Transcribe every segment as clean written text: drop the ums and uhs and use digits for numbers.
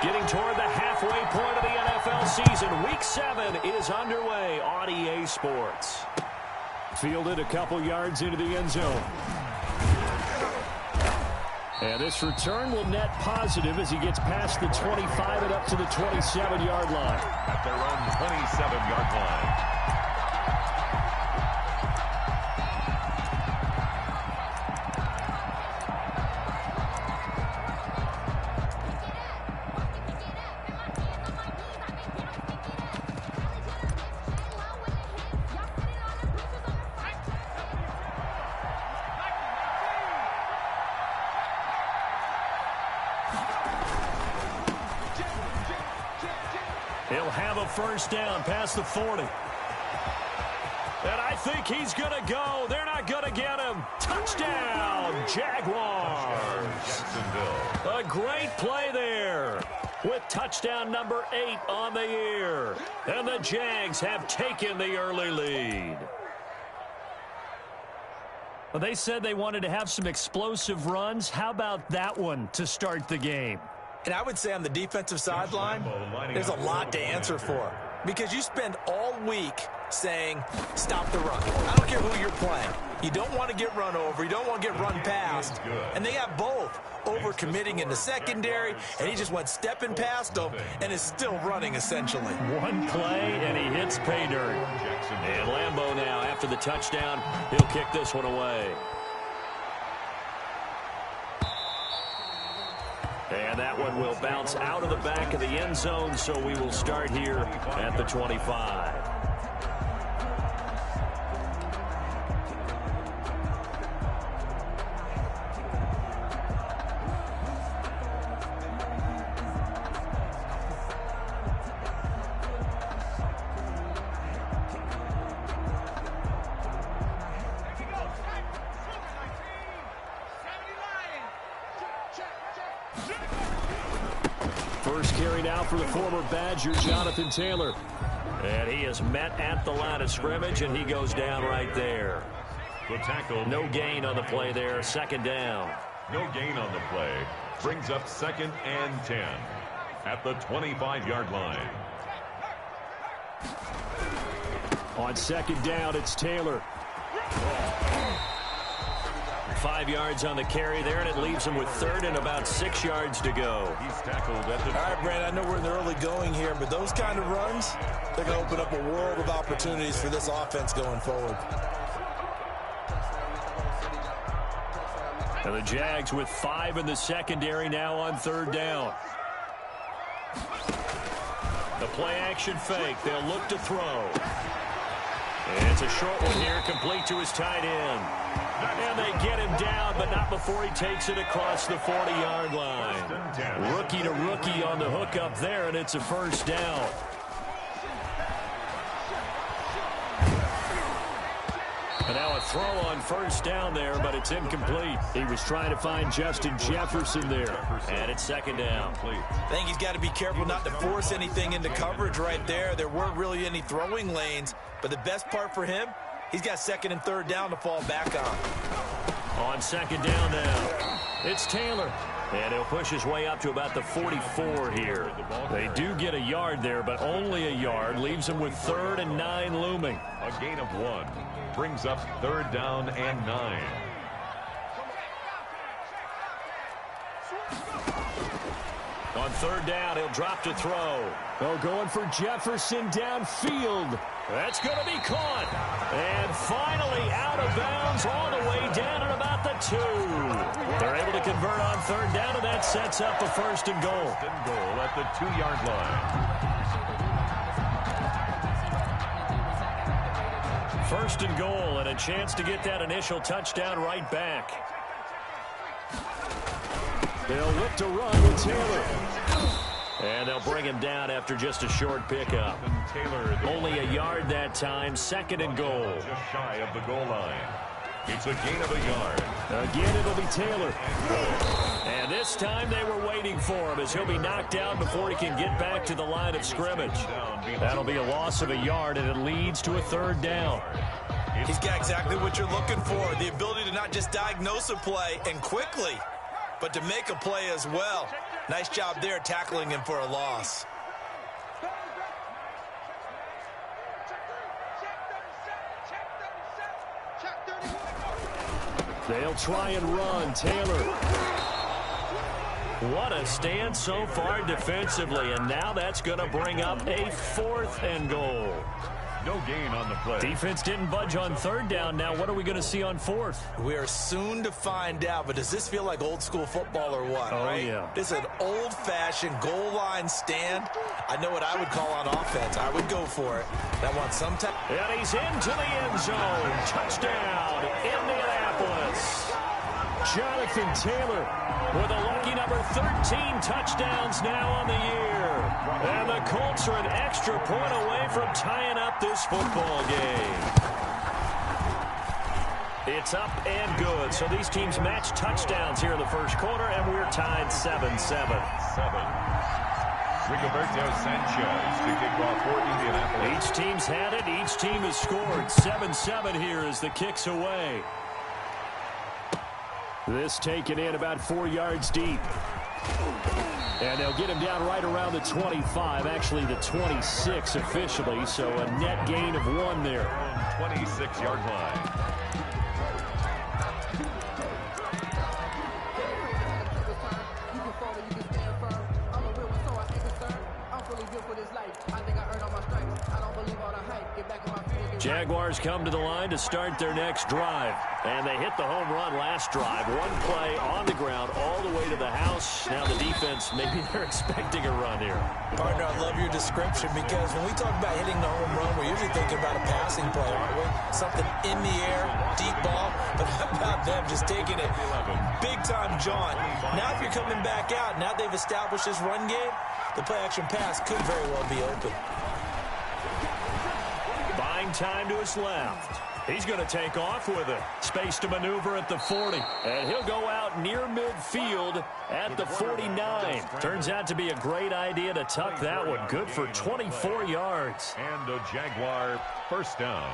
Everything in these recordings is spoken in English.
Getting toward the halfway point of the NFL season. Week 7 is underway on EA Sports. Fielded a couple yards into the end zone. And this return will net positive as he gets past the 25 and up to the 27-yard line. At their own 27-yard line. He'll have a first down past the 40. And I think he's going to go. They're not going to get him. Touchdown, Jaguars. A great play there with touchdown number 8 on the year. And the Jags have taken the early lead. Well, they said they wanted to have some explosive runs. How about that one to start the game? And I would say on the defensive sideline, there's a lot to answer for. Because you spend all week saying, stop the run. I don't care who you're playing. You don't want to get run over. You don't want to get run past. And they have both. Over-committing in the secondary, and he just went stepping past them and is still running, essentially. One play, and he hits pay dirt. And Lambeau now, after the touchdown, he'll kick this one away. And that one will bounce out of the back of the end zone, so we will start here at the 25. First carry now for the former Badger, Jonathan Taylor. And he is met at the line of scrimmage, and he goes down right there. Good tackle. No gain on the play there. Second down. No gain on the play. Brings up 2nd and 10 at the 25-yard line. On second down, it's Taylor. 5 yards on the carry there, and it leaves him with 3rd and about 6 yards to go. He's tackled at the... All right, Brad, I know we're in the early going here, but those kind of runs, they're going to open up a world of opportunities for this offense going forward. And the Jags with 5 in the secondary now on 3rd down. The play-action fake. They'll look to throw. And it's a short one here, complete to his tight end. And they get him down, but not before he takes it across the 40-yard line. Rookie to rookie on the hook up there, and it's a first down. And now a throw on first down there, but it's incomplete. He was trying to find Justin Jefferson there. And it's 2nd down. I think he's got to be careful not to force anything into coverage right there. There weren't really any throwing lanes, but the best part for him, he's got 2nd and 3rd down to fall back on. On 2nd down now, it's Taylor. And he'll push his way up to about the 44 here. They do get a yard there, but only a yard. Leaves him with 3rd and 9 looming. A gain of 1. Brings up 3rd down and 9. On 3rd down, he'll drop to throw. Oh, going for Jefferson downfield. That's going to be caught. And finally out of bounds all the way down at about the 2. They're able to convert on 3rd down, and that sets up a 1st and goal. 1st and goal at the 2-yard line. 1st and goal, and a chance to get that initial touchdown right back. They'll look to run with Taylor. And they'll bring him down after just a short pickup. Only a yard that time. 2nd and goal. Just shy of the goal line. It's a gain of a yard. Again, it'll be Taylor. And this time they were waiting for him as he'll be knocked down before he can get back to the line of scrimmage. That'll be a loss of a yard, and it leads to a 3rd down. He's got exactly what you're looking for, the ability to not just diagnose a play and quickly, but to make a play as well. Nice job there tackling him for a loss. They'll try and run. Taylor. What a stand so far defensively, and now that's going to bring up a 4th and goal. No gain on the play. Defense didn't budge on 3rd down. Now what are we going to see on 4th? We are soon to find out, but does this feel like old school football or what? Oh, right? yeah. This is an old-fashioned goal line stand. I know what I would call on offense. I would go for it. I want some time. And he's into the end zone. Touchdown, Indianapolis. Jonathan Taylor with a lucky number 13 touchdowns now on the year. And the Colts are an extra point away from tying up this football game. It's up and good. So these teams match touchdowns here in the first quarter, and we're tied 7-7. Rigoberto Sanchez to kick off for Indianapolis. Each team's had it. Each team has scored. 7-7 here as the kick's away. This taken in about 4 yards deep. And they'll get him down right around the 25, actually the 26 officially, so a net gain of 1 there. 26-yard line. Jaguars come to the line to start their next drive. And they hit the home run last drive. 1 play on the ground all the way to the house. Now the defense, maybe they're expecting a run here. Partner, I love your description because when we talk about hitting the home run, we're usually thinking about a passing play, aren't we? Something in the air, deep ball. But how about them just taking it big-time jaunt? Now if you're coming back out, now they've established this run game, the play-action pass could very well be open. Buying time to his left. He's going to take off with it. Space to maneuver at the 40. And he'll go out near midfield at the 49. Turns out to be a great idea to tuck that one. Good for 24 yards. And a Jaguar first down.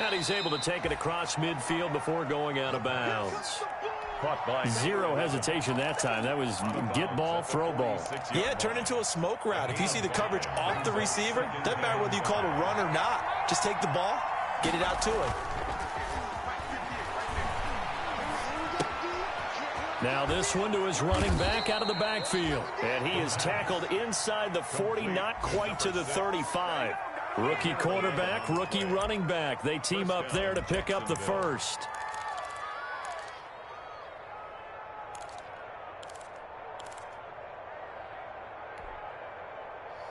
And he's able to take it across midfield before going out of bounds. Zero hesitation that time. That was get ball, throw ball. Yeah, turn into a smoke route. If you see the coverage off the receiver, doesn't matter whether you call it a run or not. Just take the ball, get it out to him. Now this one to his running back out of the backfield. And he is tackled inside the 40, not quite to the 35. Rookie quarterback, rookie running back. They team up there to pick up the first.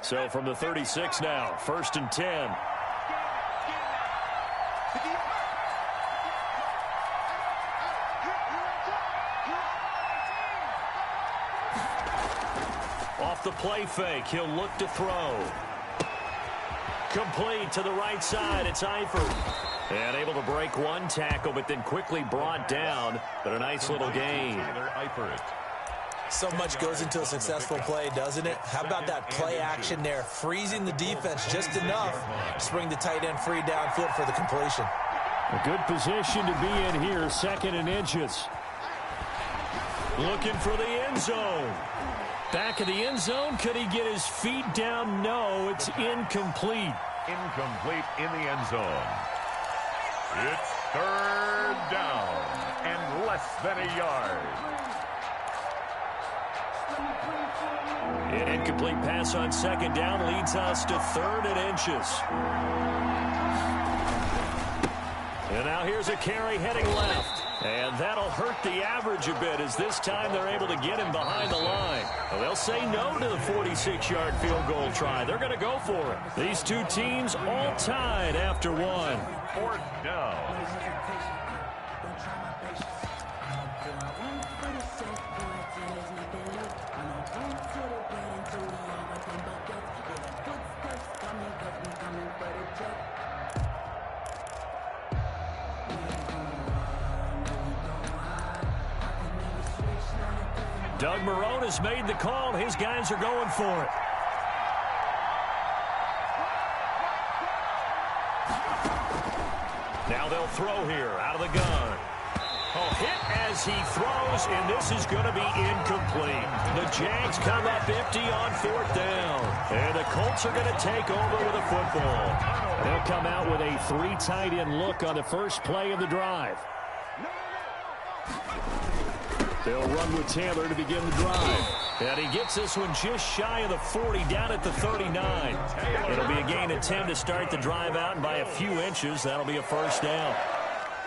So from the 36 now, 1st and 10. Off the play fake, he'll look to throw. Complete to the right side. It's Eifert. And able to break 1 tackle, but then quickly brought down. But a nice little gain. So much goes into a successful play, doesn't it? How about that play action there? Freezing the defense just enough to bring the tight end free downfield for the completion. A good position to be in here. 2nd and inches. Looking for the end zone. Back of the end zone. Could he get his feet down? No, it's incomplete. Incomplete in the end zone. It's 3rd down and less than a yard. An incomplete pass on 2nd down leads us to 3rd and inches. And now here's a carry heading left. And that'll hurt the average a bit as this time they're able to get him behind the line. Well, they'll say no to the 46-yard field goal try. They're going to go for it. These two teams all tied after 1. 4th down. Doug Marrone has made the call. His guys are going for it. Now they'll throw here out of the gun. Oh, hit as he throws, and this is going to be incomplete. The Jags come up empty on 4th down. And the Colts are going to take over with a football. They'll come out with a 3 tight end look on the first play of the drive. They'll run with Taylor to begin the drive. And he gets this one just shy of the 40, down at the 39. It'll be a gain of 10 to start the drive out, and by a few inches, that'll be a first down.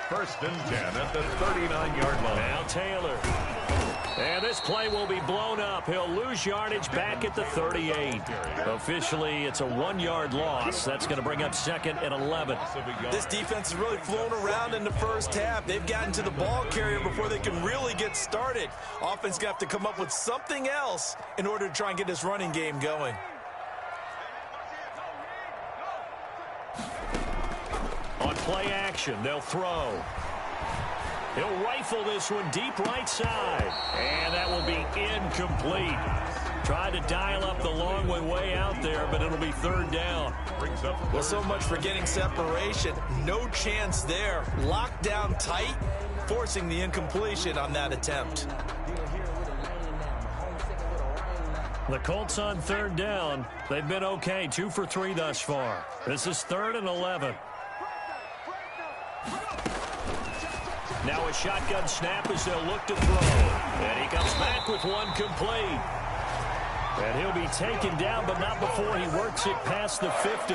1st and 10 at the 39-yard line. Now Taylor. And this play will be blown up. He'll lose yardage back at the 38. Officially, it's a 1-yard loss. That's going to bring up 2nd and 11. This defense has really flown around in the first half. They've gotten to the ball carrier before they can really get started. Offense got to come up with something else in order to try and get this running game going. On play action, they'll throw. He'll rifle this one deep right side. And that will be incomplete. Tried to dial up the long way out there, but it'll be 3rd down. Well, so much for getting separation. No chance there. Locked down tight, forcing the incompletion on that attempt. The Colts on 3rd down. They've been okay, 2 for 3 thus far. This is 3rd and 11. Now a shotgun snap as they'll look to throw. And he comes back with one complete. And he'll be taken down, but not before he works it past the 50.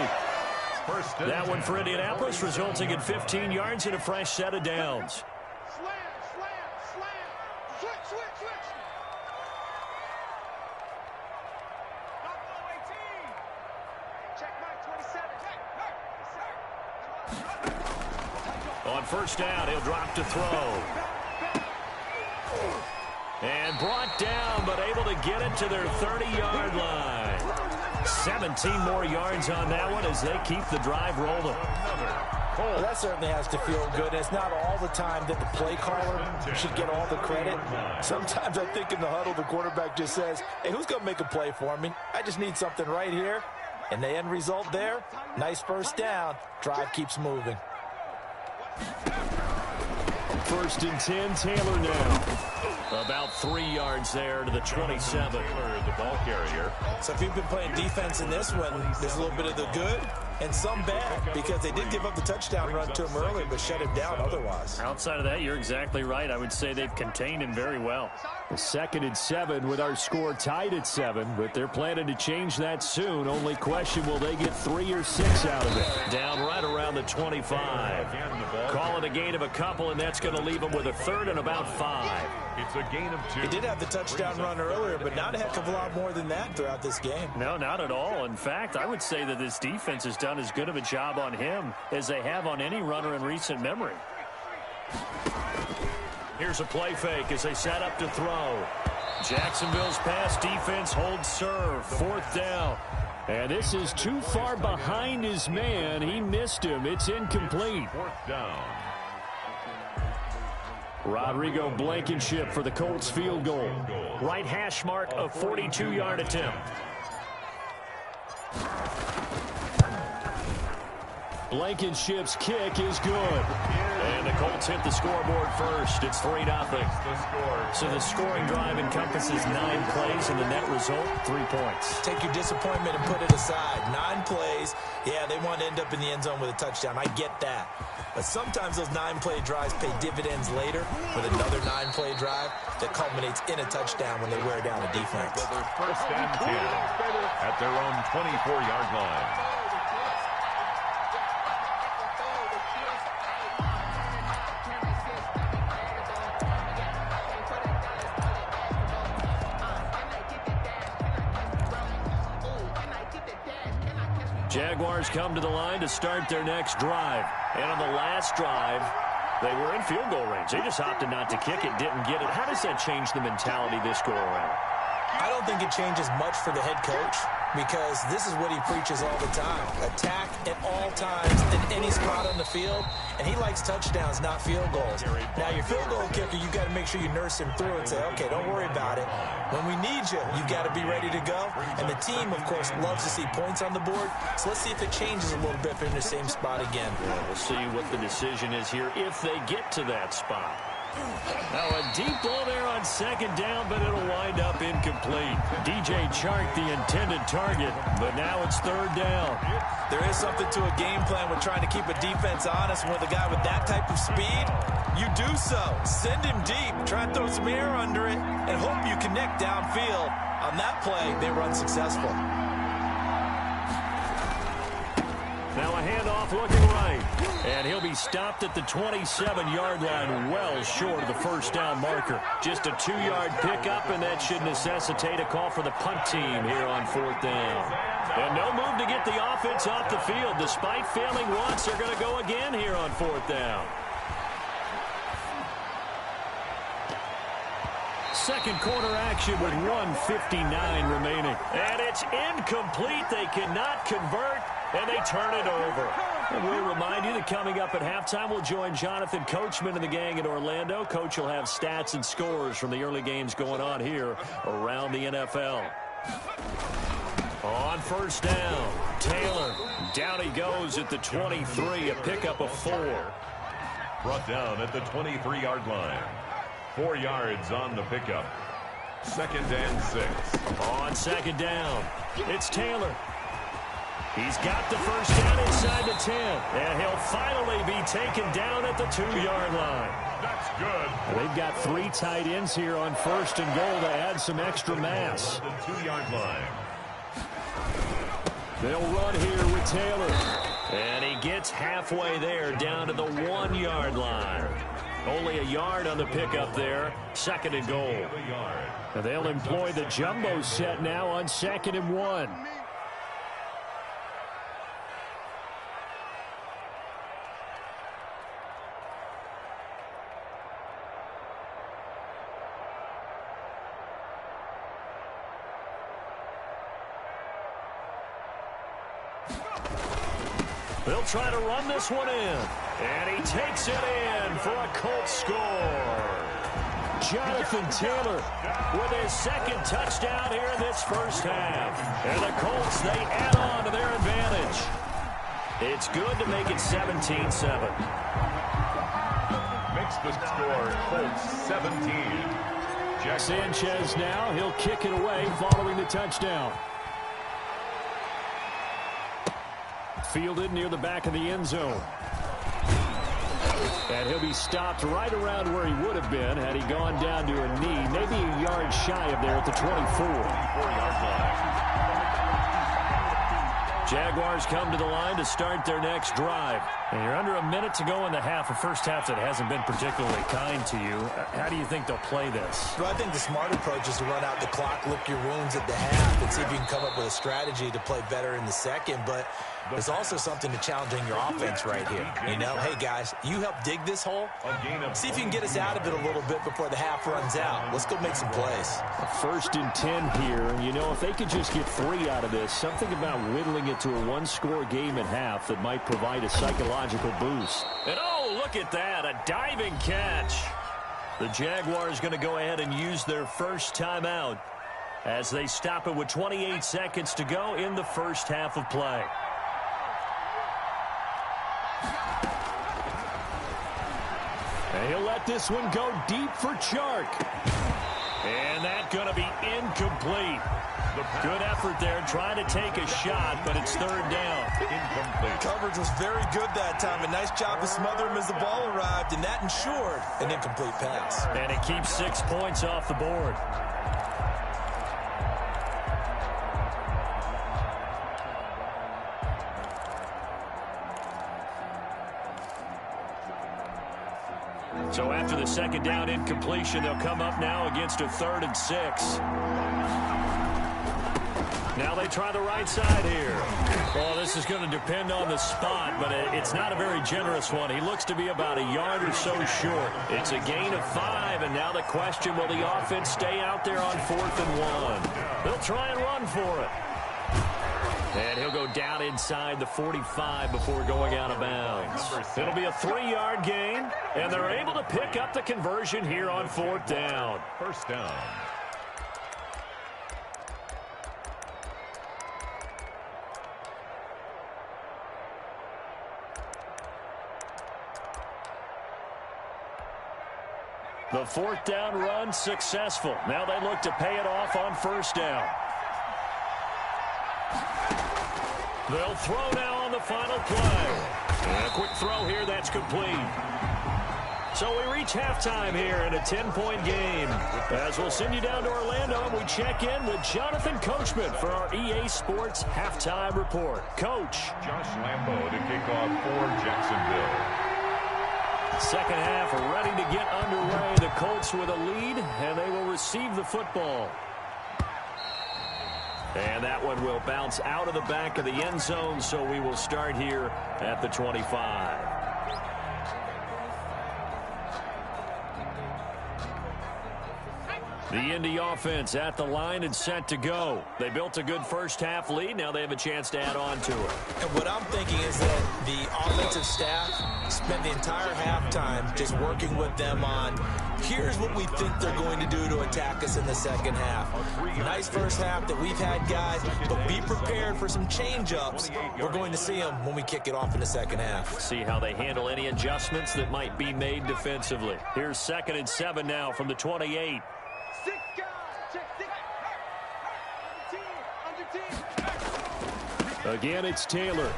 That one for Indianapolis, resulting in 15 yards and a fresh set of downs. On 1st down, he'll drop to throw. And brought down, but able to get it to their 30-yard line. 17 more yards on that one as they keep the drive rolling. Well, that certainly has to feel good. It's not all the time that the play caller should get all the credit. Sometimes I think in the huddle, the quarterback just says, hey, who's going to make a play for me? I just need something right here. And the end result there, nice 1st down. Drive keeps moving. 1st and 10, Taylor now. About 3 yards there to the 27. The ball carrier. So if you've been playing defense in this one, there's a little bit of the good and some bad, because they did give up the touchdown run to him earlier, but shut him down otherwise. Outside of that, you're exactly right. I would say they've contained him very well. 2nd and 7 with our score tied at 7, but they're planning to change that soon. Only question, will they get 3 or 6 out of it? Down right around the 25. Call it a gain of a couple, and that's going to leave them with a 3rd and about 5. It's a gain of 2. He did have the touchdown run earlier, but not a heck of a lot more than that throughout this game. No, not at all. In fact, I would say that this defense has done as good of a job on him as they have on any runner in recent memory. Here's a play fake as they set up to throw. Jacksonville's pass defense holds serve. 4th down. And this is too far behind his man. He missed him. It's incomplete. 4th down. Rodrigo Blankenship for the Colts field goal. Right hash mark, a 42-yard attempt. Blankenship's kick is good. And the Colts hit the scoreboard first. It's 3-0. So the scoring drive encompasses 9 plays, and the net result, 3 points. Take your disappointment and put it aside. 9 plays. Yeah, they want to end up in the end zone with a touchdown. I get that. But sometimes those 9-play drives pay dividends later with another 9-play drive that culminates in a touchdown when they wear down a defense. 1st and 10 at their own 24-yard line. Jaguars come to the line to start their next drive. And on the last drive, they were in field goal range. They just opted not to kick it, didn't get it. How does that change the mentality this go around? I don't think it changes much for the head coach. because this is what he preaches all the time. Attack at all times in any spot on the field, and he likes touchdowns, not field goals. Now, your field goal kicker, you've got to make sure you nurse him through and say, okay, don't worry about it. When we need you, you've got to be ready to go. And the team, of course, loves to see points on the board, so let's see if it changes a little bit if they're in the same spot again. Yeah, we'll see what the decision is here if they get to that spot. Now a deep ball there on second down, but it'll wind up incomplete. DJ Chark, the intended target, but now it's third down. There is something to a game plan with trying to keep a defense honest. With a guy with that type of speed, you do so. Send him deep, try and throw some air under it, and hope you connect downfield. On that play, they run successful. Now a handoff looking right. And he'll be stopped at the 27-yard line, well short of the first down marker. Just a 2-yard pickup, and that should necessitate a call for the punt team here on fourth down. And no move to get the offense off the field. Despite failing once, they're going to go again here on fourth down. Second quarter action with 1:59 remaining. And it's incomplete. They cannot convert, and they turn it over. And we'll remind you that coming up at halftime, we'll join Jonathan Coachman and the gang in Orlando. Coach will have stats and scores from the early games going on here around the NFL. On first down, Taylor. Down he goes at the 23, a pickup of 4. Brought down at the 23-yard line. 4 yards on the pickup. 2nd and 6. On second down, it's Taylor. He's got the first down inside the 10, and he'll finally be taken down at the 2-yard line. That's good. They've got 3 tight ends here on first and goal to add some extra mass. The 2-yard line. They'll run here with Taylor, and he gets halfway there down to the 1-yard line. Only a yard on the pickup there. 2nd and goal. And they'll employ the jumbo set now on 2nd and 1. They'll try to run this one in. And he takes it in for a Colts score. Jonathan Taylor with his 2nd touchdown here in this first half. And the Colts, they add on to their advantage. It's good to make it 17-7. Makes the score Colts 17. Jack Sanchez now, he'll kick it away following the touchdown. Fielded near the back of the end zone. And he'll be stopped right around where he would have been had he gone down to a knee, maybe a yard shy of there at the 24-yard line. Jaguars come to the line to start their next drive. And you're under a minute to go in the half, a first half that hasn't been particularly kind to you. How do you think they'll play this? Well, I think the smart approach is to run out the clock, lick your wounds at the half, and see if you can come up with a strategy to play better in the second. But there's also something to challenging your offense right here. You know, hey, guys, you help dig this hole. See if you can get us out of it a little bit before the half runs out. Let's go make some plays. 1st and 10 here. And, you know, if they could just get 3 out of this, something about whittling it to a 1-score game at half that might provide a psychological boost. And, oh, look at that, a diving catch. The Jaguars going to go ahead and use their first timeout as they stop it with 28 seconds to go in the first half of play. And he'll let this one go deep for Chark. And that's going to be incomplete. Good effort there trying to take a shot, but it's 3rd down. Incomplete. Coverage was very good that time. A nice job to smother him as the ball arrived, and that ensured an incomplete pass. And it keeps 6 points off the board. So after the 2nd down incompletion, they'll come up now against a 3rd and 6. Now they try the right side here. Well, this is going to depend on the spot, but it's not a very generous one. He looks to be about a yard or so short. It's a gain of 5, and now the question, will the offense stay out there on 4th and 1? They'll try and run for it. And he'll go down inside the 45 before going out of bounds. It'll be a 3-yard gain, and they're able to pick up the conversion here on 4th down. First down. The 4th down run successful. Now they look to pay it off on 1st down. They'll throw now on the final play. And a quick throw here, that's complete. So we reach halftime here in a 10-point game. As we'll send you down to Orlando, and we check in with Jonathan Coachman for our EA Sports Halftime Report. Coach. Josh Lambo to kick off for Jacksonville. Second half ready to get underway. The Colts with a lead, and they will receive the football. And that one will bounce out of the back of the end zone, so we will start here at the 25. The Indy offense at the line and set to go. They built a good first half lead. Now they have a chance to add on to it. And what I'm thinking is that the offensive staff spent the entire halftime just working with them on, here's what we think they're going to do to attack us in the second half. Nice first half that we've had, guys, but be prepared for some change-ups. We're going to see them when we kick it off in the second half. See how they handle any adjustments that might be made defensively. Here's 2nd and 7 now from the 28. Again, it's Taylor.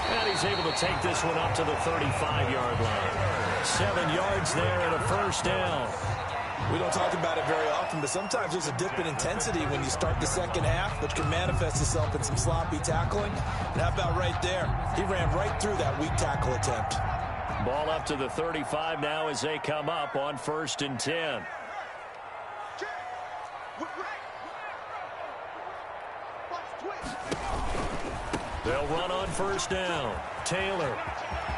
And he's able to take this one up to the 35-yard line. 7 yards there and a first down. We don't talk about it very often, but sometimes there's a dip in intensity when you start the second half, which can manifest itself in some sloppy tackling. And how about right there? He ran right through that weak tackle attempt. Ball up to the 35 now as they come up on 1st and 10. They'll run on 1st down. Taylor.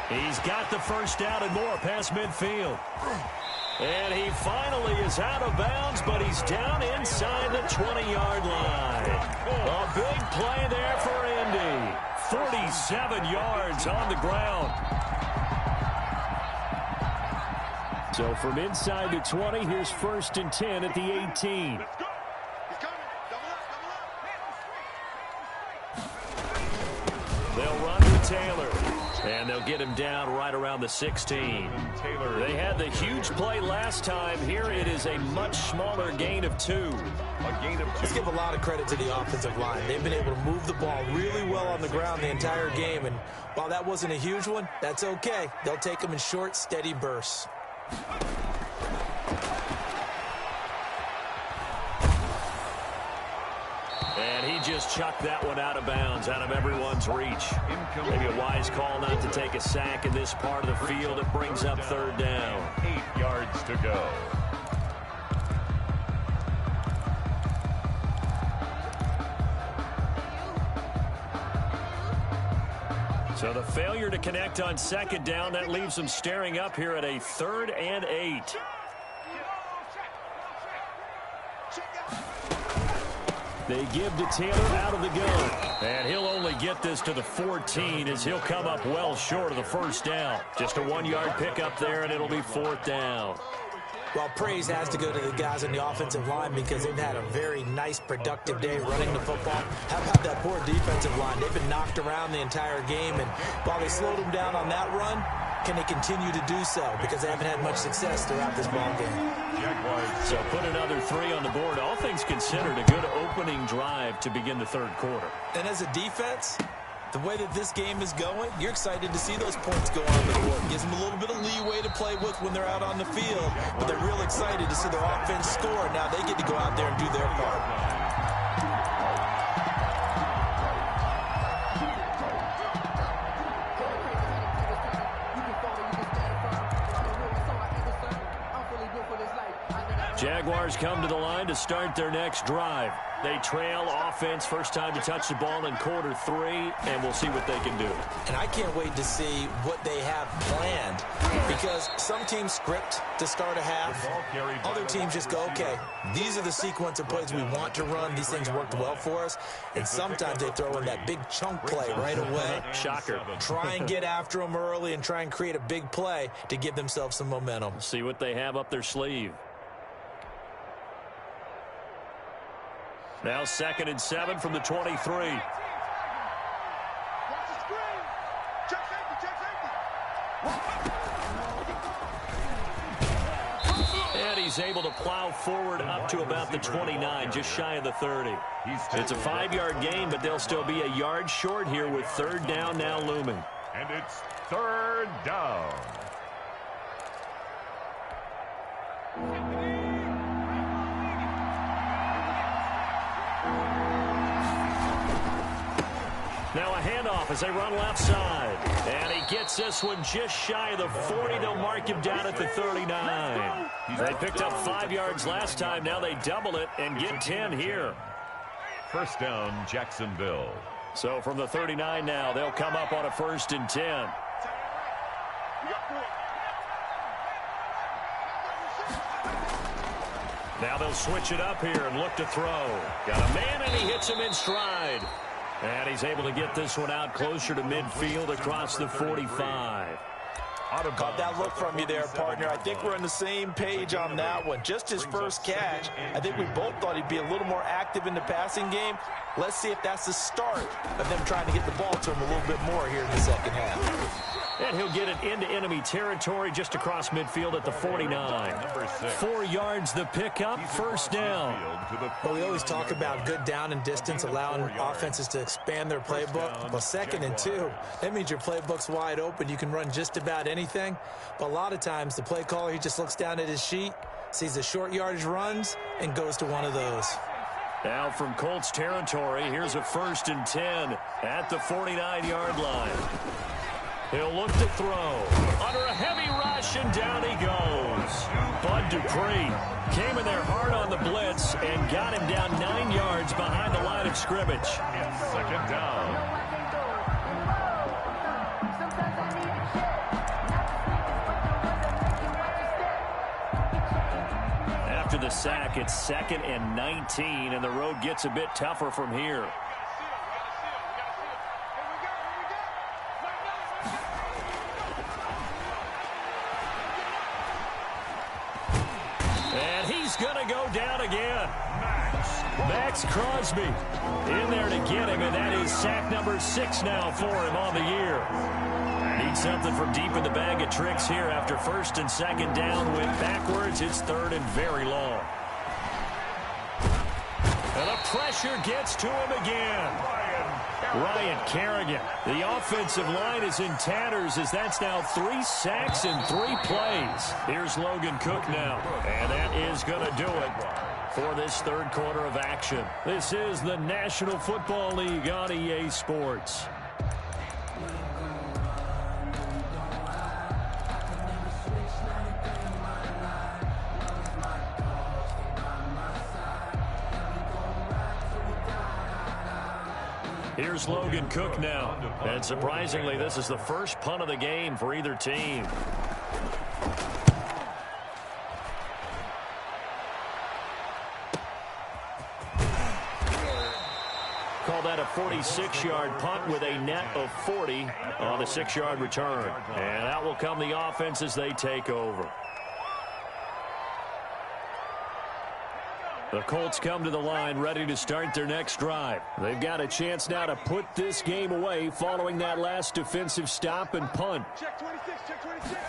He's got the first down and more past midfield. And he finally is out of bounds, but he's down inside the 20-yard line. A big play there for Indy. 47 yards on the ground. So from inside the 20, here's 1st and 10 at the 18. They'll run to Taylor. And they'll get him down right around the 16. Taylor. They had the huge play last time. Here it is a much smaller gain of 2. A gain of 2. Let's give a lot of credit to the offensive line. They've been able to move the ball really well on the ground the entire game. And while that wasn't a huge one, that's okay. They'll take them in short, steady bursts. And he just chucked that one out of bounds, out of everyone's reach. Maybe a wise call not to take a sack in this part of the field. It brings up 3rd down. 8 yards to go. So the failure to connect on 2nd down, that leaves them staring up here at a 3rd and 8. They give to Taylor out of the gun. And he'll only get this to the 14 as he'll come up well short of the first down. Just a 1-yard pickup there, and it'll be 4th down. Well, praise has to go to the guys on the offensive line because they've had a very nice, productive day running the football. How about that poor defensive line? They've been knocked around the entire game, and while they slowed them down on that run, can they continue to do so? Because they haven't had much success throughout this ball game. So put another 3 on the board. All things considered, a good opening drive to begin the 3rd quarter. And as a defense, the way that this game is going, you're excited to see those points go on the board. Gives them a little bit of leeway to play with when they're out on the field, but they're real excited to see their offense score. Now they get to go out there and do their part. Jaguars come to the line to start their next drive. They trail offense, first time to touch the ball in quarter 3, and we'll see what they can do. And I can't wait to see what they have planned, because some teams script to start a half. Other teams just go, okay, these are the sequence of plays we want to run. These things worked well for us. And sometimes they throw in that big chunk play right away. Shocker. Try and get after them early and try and create a big play to give themselves some momentum. See what they have up their sleeve. Now 2nd and 7 from the 23. And he's able to plow forward up to about the 29, just shy of the 30. It's a 5-yard gain, but they'll still be a yard short here with 3rd down now looming. And it's 3rd down. Now a handoff as they run left side. And he gets this one just shy of the 40. They'll mark him down at the 39. They picked up 5 yards last time. Now they double it and get 10 here. 1st down, Jacksonville. So from the 39 now, they'll come up on a 1st and 10. Now they'll switch it up here and look to throw. Got a man, and he hits him in stride. And he's able to get this one out closer to midfield across the 45. Caught that look from you there, partner. I think we're on the same page on that one. Just his first catch. I think we both thought he'd be a little more active in the passing game. Let's see if that's the start of them trying to get the ball to him a little bit more here in the second half. And he'll get it into enemy territory just across midfield at the 49. 4 yards the pickup, 1st down. Well, we always talk about good down and distance, allowing offenses to expand their playbook. Well, 2nd and 2, that means your playbook's wide open. You can run just about anything. But a lot of times the play caller, he just looks down at his sheet, sees the short yardage runs, and goes to one of those. Now from Colts territory, here's a 1st and 10 at the 49-yard line. He'll look to throw. Under a heavy rush, and down he goes. Bud Dupree came in there hard on the blitz and got him down 9 yards behind the line of scrimmage. And 2nd down. After the sack, it's 2nd and 19, and the road gets a bit tougher from here. Going to go down again. Max Crosby in there to get him, and that is sack number 6 now for him on the year. Need something from deep in the bag of tricks here after 1st and 2nd down. Went backwards. It's 3rd and very long. And the pressure gets to him again. Ryan Kerrigan. The offensive line is in tatters as that's now 3 sacks in 3 plays. Here's Logan Cook now. And that is going to do it for this 3rd quarter of action. This is the National Football League on EA Sports. Here's Logan Cook now. And surprisingly, this is the first punt of the game for either team. Call that a 46-yard punt with a net of 40 on the 6-yard return. And out will come the offense as they take over. The Colts come to the line ready to start their next drive. They've got a chance now to put this game away following that last defensive stop and punt. Check 26, check 26.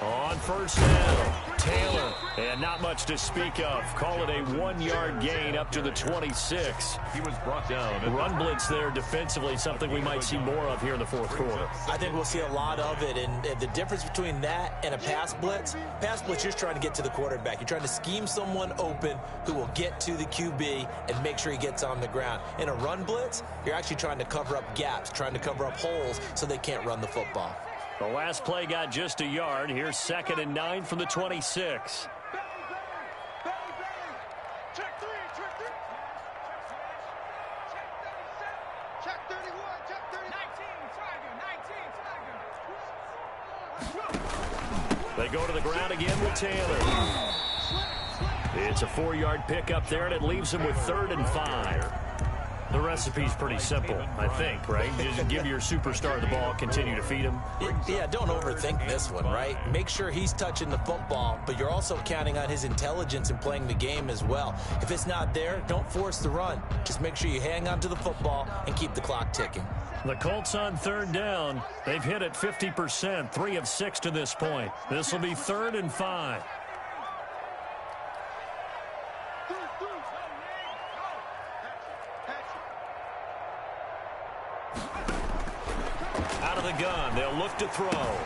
On 1st down, Taylor, and not much to speak of. Call it a 1-yard gain up to the 26. He was brought down. Run blitz there defensively, something we might see more of here in the 4th quarter. I think we'll see a lot of it, and the difference between that and a pass blitz, you're just trying to get to the quarterback. You're trying to scheme someone open who will get to the QB and make sure he gets on the ground. In a run blitz, you're actually trying to cover up gaps, trying to cover up holes so they can't run the football. The last play got just a yard. Here's 2nd and 9 from the 26. They go to the ground again with Taylor. It's a 4-yard pickup there, and it leaves him with 3rd and 5. The recipe's pretty simple, I think, right? You just give your superstar the ball, continue to feed him. Yeah, don't overthink this one, right? Make sure he's touching the football, but you're also counting on his intelligence in playing the game as well. If it's not there, don't force the run. Just make sure you hang on to the football and keep the clock ticking. The Colts on 3rd down. They've hit it 50%, 3 of 6 to this point. This will be 3rd and 5. Out of the gun, they'll look to throw.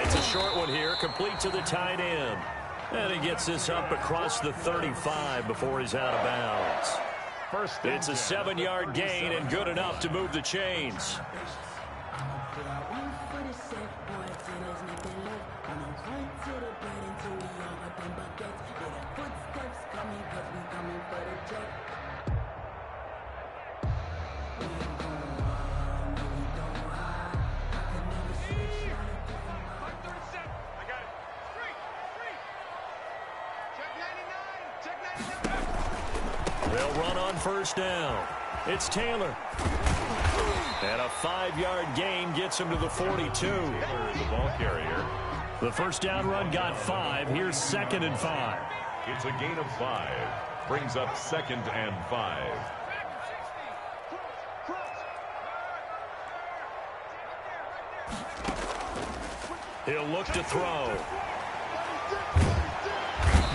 It's a short one here, complete to the tight end. And he gets this up across the 35 before he's out of bounds. It's a 7-yard gain and good enough to move the chains. They'll run on 1st down. It's Taylor. And a 5-yard gain gets him to the 42. The ball carrier. The 1st down run got 5. Here's 2nd and 5. It's a gain of 5. Brings up 2nd and 5. He'll look to throw.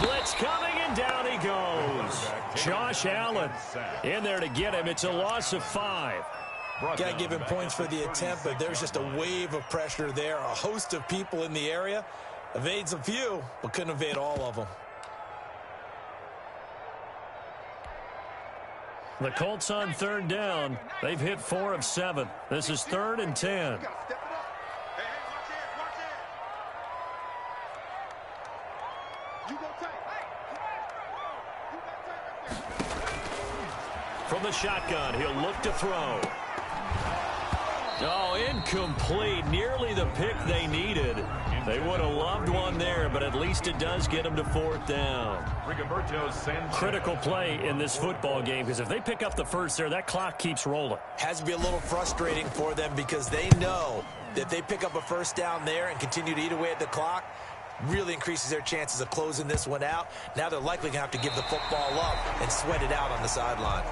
Blitz coming, and down he goes. Josh Allen in there to get him. It's a loss of 5. Got to give him points for the attempt, but there's just a wave of pressure there. A host of people in the area. Evades a few, but couldn't evade all of them. The Colts on 3rd down. They've hit 4 of 7. This is 3rd and 10. From the shotgun, he'll look to throw. Oh, incomplete. Nearly the pick they needed. They would have loved one there, but at least it does get them to 4th down. Critical play in this football game, because if they pick up the first there, that clock keeps rolling. Has to be a little frustrating for them because they know that if they pick up a 1st down there and continue to eat away at the clock, really increases their chances of closing this one out. Now they're likely going to have to give the football up and sweat it out on the sideline.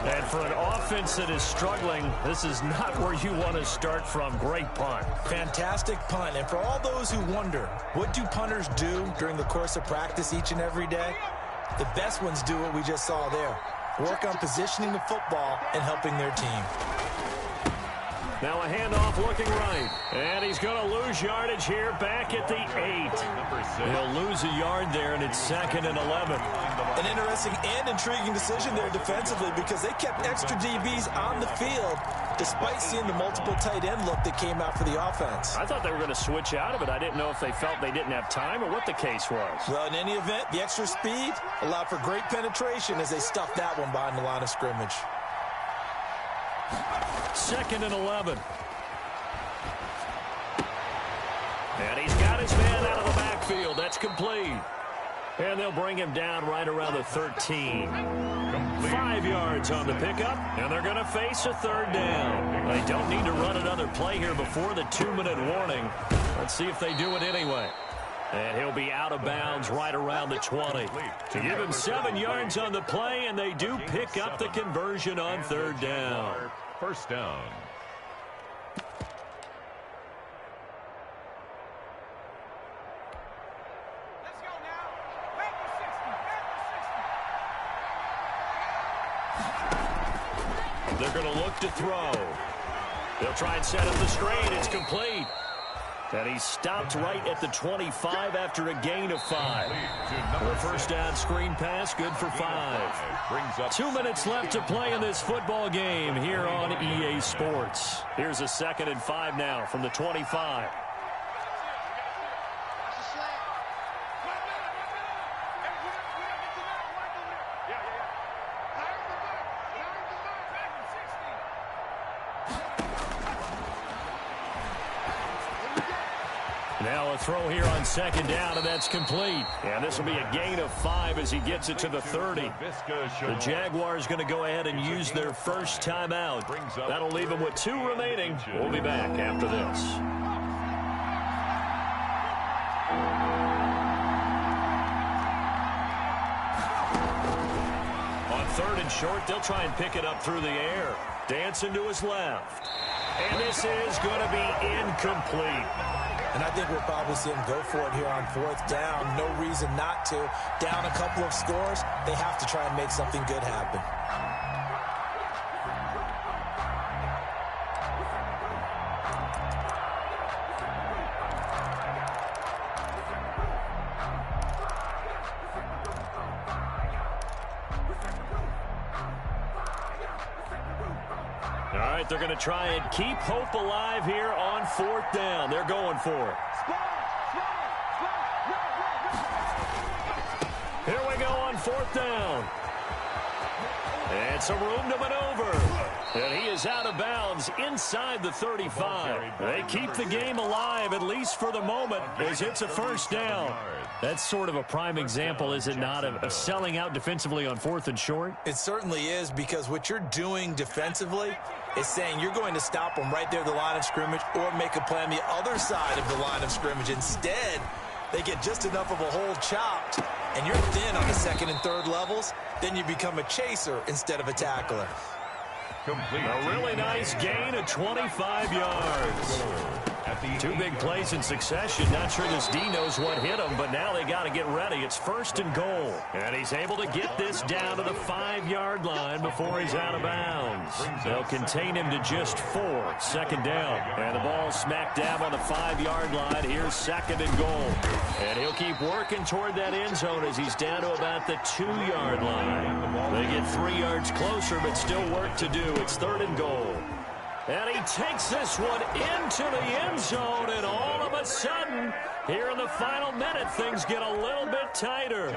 And for an offense that is struggling, this is not where you want to start from. Great punt. Fantastic punt. And for all those who wonder, what do punters do during the course of practice each and every day? The best ones do what we just saw there. Work on positioning the football and helping their team. Now a handoff looking right. And he's going to lose yardage here back at the 8. He'll lose a yard there, and it's 2nd and 11. An interesting and intriguing decision there defensively because they kept extra DBs on the field despite seeing the multiple tight end look that came out for the offense. I thought they were going to switch out of it. I didn't know if they felt they didn't have time or what the case was. Well, in any event, the extra speed allowed for great penetration as they stuffed that one behind the line of scrimmage. 2nd and 11. And he's got his man out of the backfield. That's complete. And they'll bring him down right around the 13. 5 yards on the pickup, and they're going to face a 3rd down. They don't need to run another play here before the 2-minute warning. Let's see if they do it anyway. And he'll be out of bounds right around the 20. To give him 7 yards on the play, and they do pick up the conversion on 3rd down. 1st down. Let's go now. Back to 60. They're going to look to throw. They'll try and set up the screen. It's complete. And he stopped right at the 25 after a gain of 5. For a 1st down screen pass, good for 5. 2 minutes left to play in this football game here on EA Sports. Here's a 2nd and 5 now from the 25. Now a throw here on second down, and that's complete. And this will be a gain of 5 as he gets it to the 30. The Jaguars going to go ahead and use their first timeout. That'll leave them with 2 remaining. We'll be back after this. On 3rd and short, they'll try and pick it up through the air. Dancing to his left. And this is going to be incomplete. And I think we'll probably see him go for it here on 4th down. No reason not to. Down a couple of scores, they have to try and make something good happen. All right, they're going to try and keep hope alive here on 4th down. They're going for it. Here we go on 4th down. And some room to maneuver. And he is out of bounds inside the 35. They keep the game alive, at least for the moment, as it's a 1st down. That's sort of a prime example, is it not, of selling out defensively on 4th and short? It certainly is, because what you're doing defensively is saying you're going to stop them right there at the line of scrimmage or make a play on the other side of the line of scrimmage. Instead, they get just enough of a hole chopped, and you're thin on the 2nd and 3rd levels. Then you become a chaser instead of a tackler. A really nice gain of 25 yards. 2 big plays in succession. Not sure this D knows what hit him, but now they got to get ready. It's 1st and goal. And he's able to get this down to the 5-yard line before he's out of bounds. They'll contain him to just 4. 2nd down. And the ball smack dab on the 5-yard line. Here's 2nd and goal. And he'll keep working toward that end zone as he's down to about the 2-yard line. They get 3 yards closer, but still work to do. It's 3rd and goal. And he takes this one into the end zone, and all of a sudden, here in the final minute, things get a little bit tighter.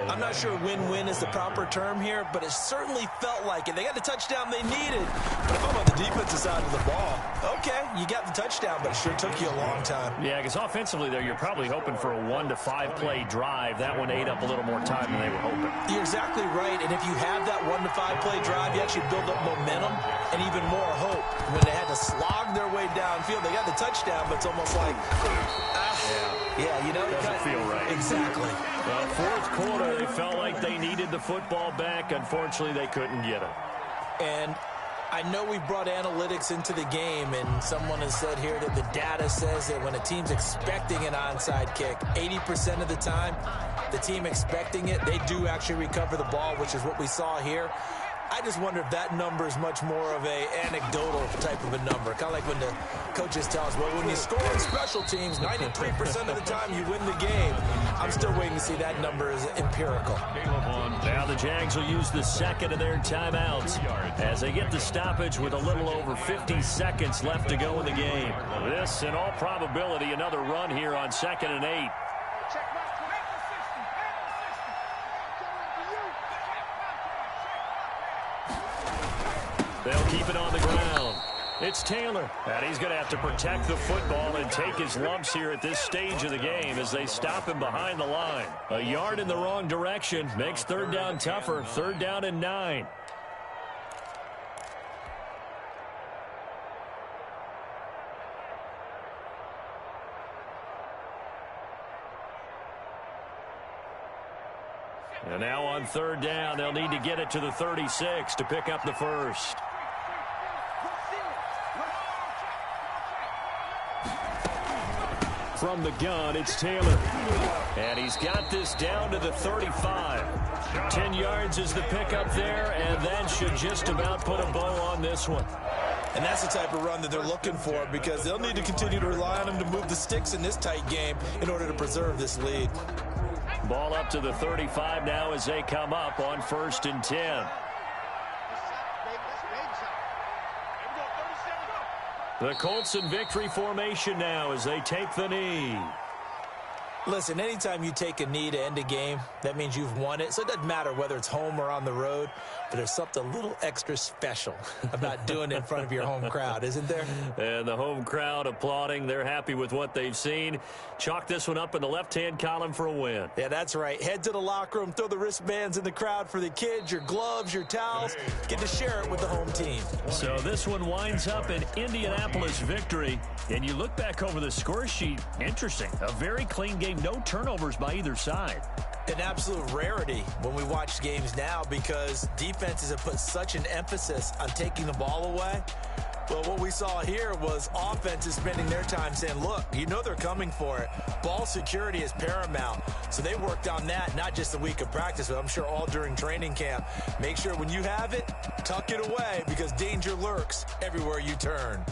I'm not sure win-win is the proper term here, but it certainly felt like it. They got the touchdown they needed. But if I'm on the defensive side of the ball, okay, you got the touchdown, but it sure took you a long time. Yeah, because offensively there, you're probably hoping for a 1 to 5 play drive. That one ate up a little more time than they were hoping. You're exactly right, and if you have that 1 to 5 play drive, you actually build up momentum and even more hope. When they had to slog their way downfield, they got the touchdown, but it's almost like, yeah, you know, it doesn't feel right. Exactly. Well, 4th quarter, they felt like they needed the football back. Unfortunately, they couldn't get it. And I know we brought analytics into the game, and someone has said here that the data says that when a team's expecting an onside kick, 80% of the time, the team expecting it, they do actually recover the ball, which is what we saw here. I just wonder if that number is much more of a anecdotal type of a number. Kind of like when the coaches tell us, well, when you score on special teams, 93% of the time you win the game. I'm still waiting to see that number is empirical. Now the Jags will use the 2nd of their timeouts as they get the stoppage with a little over 50 seconds left to go in the game. This, in all probability, another run here on 2nd and 8. They'll keep it on the ground. It's Taylor. And he's going to have to protect the football and take his lumps here at this stage of the game as they stop him behind the line. A yard in the wrong direction makes 3rd down tougher. 3rd down and 9. And now on 3rd down, they'll need to get it to the 36 to pick up the first. From the gun, it's Taylor. And he's got this down to the 35. 10 yards is the pickup there, and that should just about put a bow on this one. And that's the type of run that they're looking for, because they'll need to continue to rely on him to move the sticks in this tight game in order to preserve this lead. Ball up to the 35 now as they come up on 1st and 10. The Colts in victory formation now as they take the knee. Listen, anytime you take a knee to end a game, that means you've won it. So it doesn't matter whether it's home or on the road, but there's something a little extra special about doing it in front of your home crowd, isn't there? And the home crowd applauding. They're happy with what they've seen. Chalk this one up in the left-hand column for a win. Yeah, that's right. Head to the locker room, throw the wristbands in the crowd for the kids, your gloves, your towels. Get to share it with the home team. So this one winds up an Indianapolis victory. And you look back over the score sheet, interesting. A very clean game, no turnovers by either side. An absolute rarity when we watch games now because defenses have put such an emphasis on taking the ball away. Well, what we saw here was offenses spending their time saying, look, you know they're coming for it. Ball security is paramount. So they worked on that, not just a week of practice, but I'm sure all during training camp. Make sure when you have it, tuck it away because danger lurks everywhere you turn.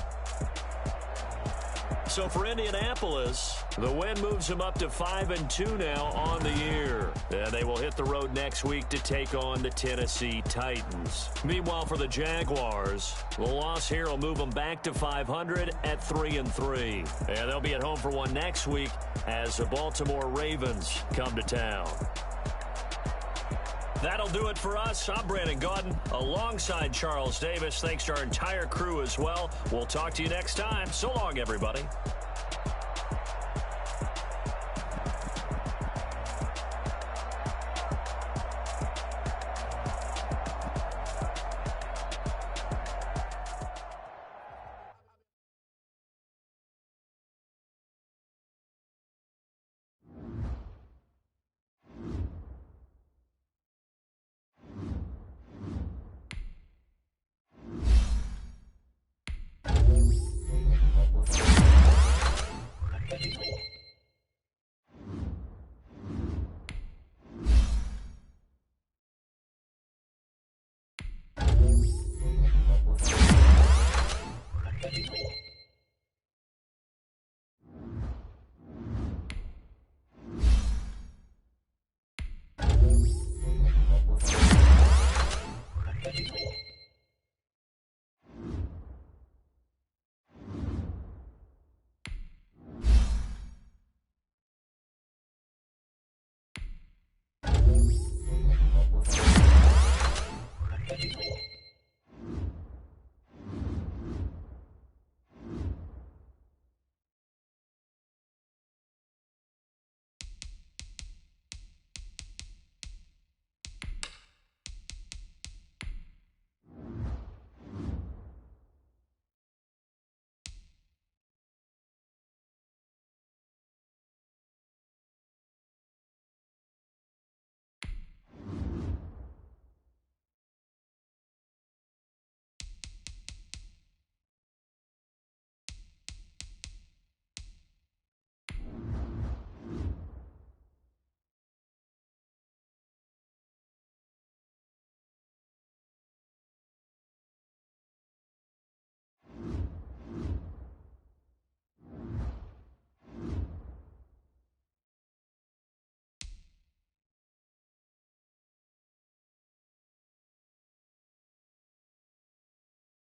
So for Indianapolis, the win moves them up to 5-2 now on the year. And they will hit the road next week to take on the Tennessee Titans. Meanwhile, for the Jaguars, the loss here will move them back to 500 at 3-3. And they'll be at home for one next week as the Baltimore Ravens come to town. That'll do it for us. I'm Brandon Gaudin alongside Charles Davis. Thanks to our entire crew as well. We'll talk to you next time. So long, everybody.